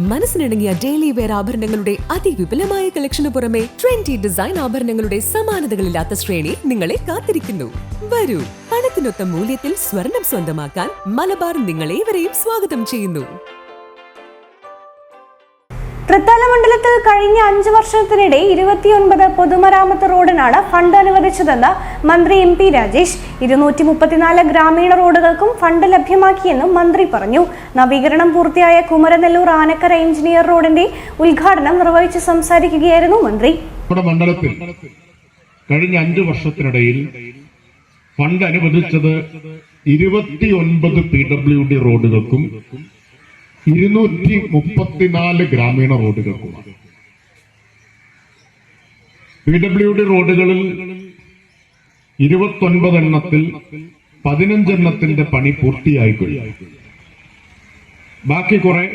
മനസ്സിനിണങ്ങിയ daily wear ആഭരണങ്ങളുടെ അതിവിപുലമായ കളക്ഷന് പുറമെ trendy design ആഭരണങ്ങളുടെ സമാനതകളില്ലാത്ത ശ്രേണി നിങ്ങളെ കാത്തിരിക്കുന്നു. വരൂ, പണത്തിനൊത്ത മൂല്യത്തിൽ സ്വർണം സ്വന്തമാക്കാൻ മലബാർ നിങ്ങളേവരെയും സ്വാഗതം ചെയ്യുന്നു. തൃത്താല മണ്ഡലത്തിൽ കഴിഞ്ഞ 5 വർഷത്തിനിടെ 29 പൊതുമരാമത്ത് റോഡിനാണ് ഫണ്ട് അനുവദിച്ചതെന്ന് മന്ത്രി MP രാജേഷ്. 234 ഗ്രാമീണ റോഡുകൾക്കും ഫണ്ട് ലഭ്യമാക്കിയെന്നും മന്ത്രി പറഞ്ഞു. നവീകരണം പൂർത്തിയായ കുമരനെല്ലൂർ ആനക്കര എഞ്ചിനീയർ റോഡിന്റെ ഉദ്ഘാടനം നിർവഹിച്ച് സംസാരിക്കുകയായിരുന്നു മന്ത്രി. നമ്മുടെ മണ്ഡലത്തിൽ കഴിഞ്ഞ 5 വർഷത്തിനിടയിൽ ഫണ്ട് അനുവദിച്ചത് 29 PWD റോഡുകൾക്കും 234 ഗ്രാമീണ റോഡുകൾക്കുമാണ്. PWD റോഡുകളിൽ 29 എണ്ണത്തിൽ 15 എണ്ണത്തിന്റെ പണി പൂർത്തിയായി കഴിഞ്ഞു. ബാക്കി കുറെ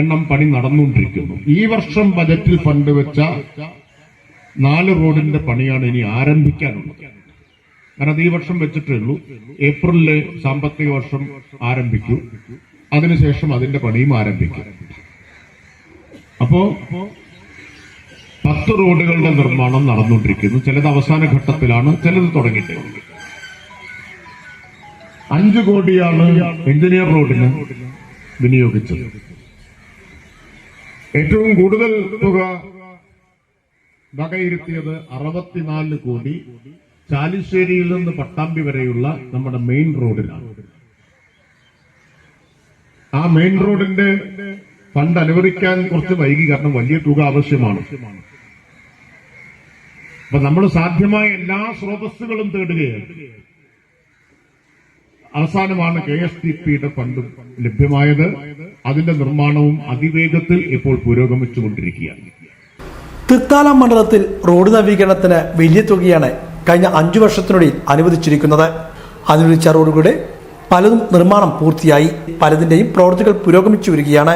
എണ്ണം പണി നടന്നുകൊണ്ടിരിക്കുന്നു. ഈ വർഷം ബജറ്റിൽ ഫണ്ട് വെച്ച 4 റോഡിന്റെ പണിയാണ് ഇനി ആരംഭിക്കാനുള്ളത്. കാരണം ഈ വർഷം വെച്ചിട്ടേ ഉള്ളൂ. ഏപ്രിലിലെ സാമ്പത്തിക വർഷം ആരംഭിക്കൂ, അതിനുശേഷം അതിന്റെ പണിയും ആരംഭിക്കും. അപ്പോ 10 റോഡുകളുടെ നിർമ്മാണം നടന്നുകൊണ്ടിരിക്കുന്നു. ചിലത് അവസാന ഘട്ടത്തിലാണ്, ചിലത് തുടങ്ങിയിട്ടുണ്ട്. 5 കോടിയാണ് എഞ്ചിനീയർ റോഡിന് വിനിയോഗിച്ചത്. ഏറ്റവും കൂടുതൽ തുക വകയിരുത്തിയത് 64 കോടി ചാലിശ്ശേരിയിൽ നിന്ന് പട്ടാമ്പി വരെയുള്ള നമ്മുടെ മെയിൻ റോഡിലാണ്. ആ മെയിൻ റോഡിന്റെ ഫണ്ട് അനുവദിക്കാൻ കുറച്ച് വൈകി, കാരണം വലിയ തുക ആവശ്യമാണ്. അപ്പൊ നമ്മൾ സാധ്യമായ എല്ലാ സ്രോതസ്സുകളും തേടുകയാണ്. അവസാനമാണ് KSTPയുടെ ഫണ്ട് ലഭ്യമായത്. അതിന്റെ നിർമ്മാണവും അതിവേഗത്തിൽ ഇപ്പോൾ പുരോഗമിച്ചുകൊണ്ടിരിക്കുകയാണ്. തൃത്താല മണ്ഡലത്തിൽ റോഡ് നവീകരണത്തിന് വലിയ തുകയാണ് കഴിഞ്ഞ 5 വർഷത്തിനുള്ളിൽ അനുവദിച്ചിരിക്കുന്നത്. അനുവദിച്ച റോഡുകളുടെ പലതും നിർമ്മാണം പൂർത്തിയായി, പലതിന്റെയും പ്രവൃത്തികൾ പുരോഗമിച്ചു വരികയാണ്.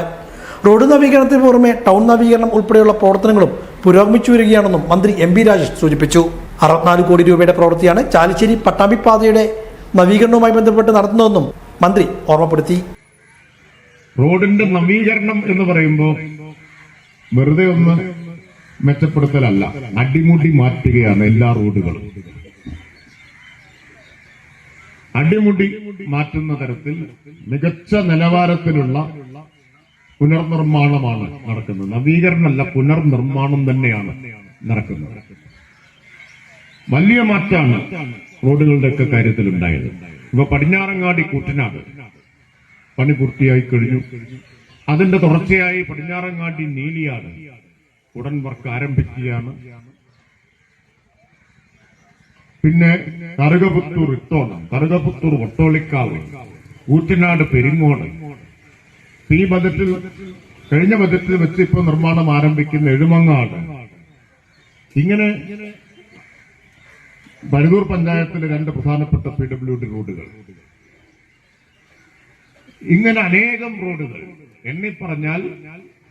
റോഡ് നവീകരണത്തിന് പുറമെ ടൗൺ നവീകരണം ഉൾപ്പെടെയുള്ള പ്രവർത്തനങ്ങളും പുരോഗമിച്ചു വരികയാണെന്നും മന്ത്രി MP രാജേഷ് സൂചിപ്പിച്ചു. 64 കോടി രൂപയുടെ പ്രവൃത്തിയാണ് ചാലിശ്ശേരി പട്ടാമ്പി പാതയുടെ നവീകരണവുമായി ബന്ധപ്പെട്ട് നടത്തുന്നതെന്നും മന്ത്രി ഓർമ്മപ്പെടുത്തി. റോഡിന്റെ നവീകരണം എന്ന് പറയുമ്പോൾ വെറുതെ ഒന്ന് മെച്ചപ്പെടുത്തലല്ല, അടിമുടി മാറ്റുകയാണ്. എല്ലാ റോഡുകളും അടിമുടി മാറ്റുന്ന തരത്തിൽ മികച്ച നിലവാരത്തിലുള്ള പുനർനിർമ്മാണമാണ് നടക്കുന്നത്. നവീകരണമല്ല, പുനർനിർമ്മാണം തന്നെയാണ് നടക്കുന്നത്. വലിയ മാറ്റാണ് റോഡുകളുടെയൊക്കെ കാര്യത്തിൽ ഉണ്ടായത്. ഇപ്പൊ പടിഞ്ഞാറങ്ങാടി കൂറ്റനാട് പണി പൂർത്തിയായി കഴിഞ്ഞു. അതിന്റെ തുടർച്ചയായി പടിഞ്ഞാറങ്ങാടി നീലിയാട് ഉടൻ വർക്ക് ആരംഭിക്കുകയാണ്. പിന്നെ കറുകപുത്തൂർ ഇട്ടോണം, കറുകപുത്തൂർ ഒട്ടോളിക്കാവ്, കൂറ്റനാട് പെരിങ്ങോട്, ഈ ബജറ്റിൽ കഴിഞ്ഞ ബജറ്റിൽ വെച്ച് ഇപ്പോൾ നിർമ്മാണം ആരംഭിക്കുന്ന എഴുമങ്ങാട്, ഇങ്ങനെ ബരൂർ പഞ്ചായത്തിലെ 2 പ്രധാനപ്പെട്ട PWD റോഡുകൾ, ഇങ്ങനെ അനേകം റോഡുകൾ എണ്ണിപ്പറഞ്ഞാൽ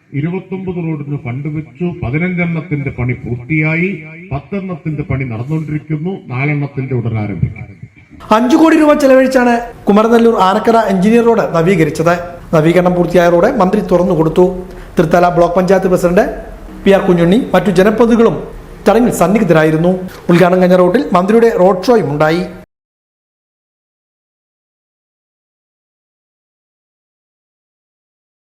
29 റോഡിന് ഫണ്ട് വെച്ചു. 15 എണ്ണത്തിന്റെ പണി പൂർത്തിയായി, 10 എണ്ണത്തിന്റെ പണി നടന്നുകൊണ്ടിരിക്കുന്നു, 4 എണ്ണത്തിന്റെ ഉടൻ ആരംഭിക്കും. 5 കോടി രൂപ ചെലവഴിച്ചാണ് കുമരനെല്ലൂർ ആനക്കര എഞ്ചിനീയർ റോഡ് നവീകരിച്ചത്. നവീകരണം പൂർത്തിയായ റോഡ് മന്ത്രി തുറന്നു കൊടുത്തു. Thrithala block panchayat president PR Kunjunni മറ്റു ജനപ്രതിനിധികളും ചടങ്ങിൽ സന്നിഹിതരായിരുന്നു. ഉദ്ഘാടനം കഴിഞ്ഞ റോഡിൽ മന്ത്രിയുടെ റോഡ് ഷോയും ഉണ്ടായി.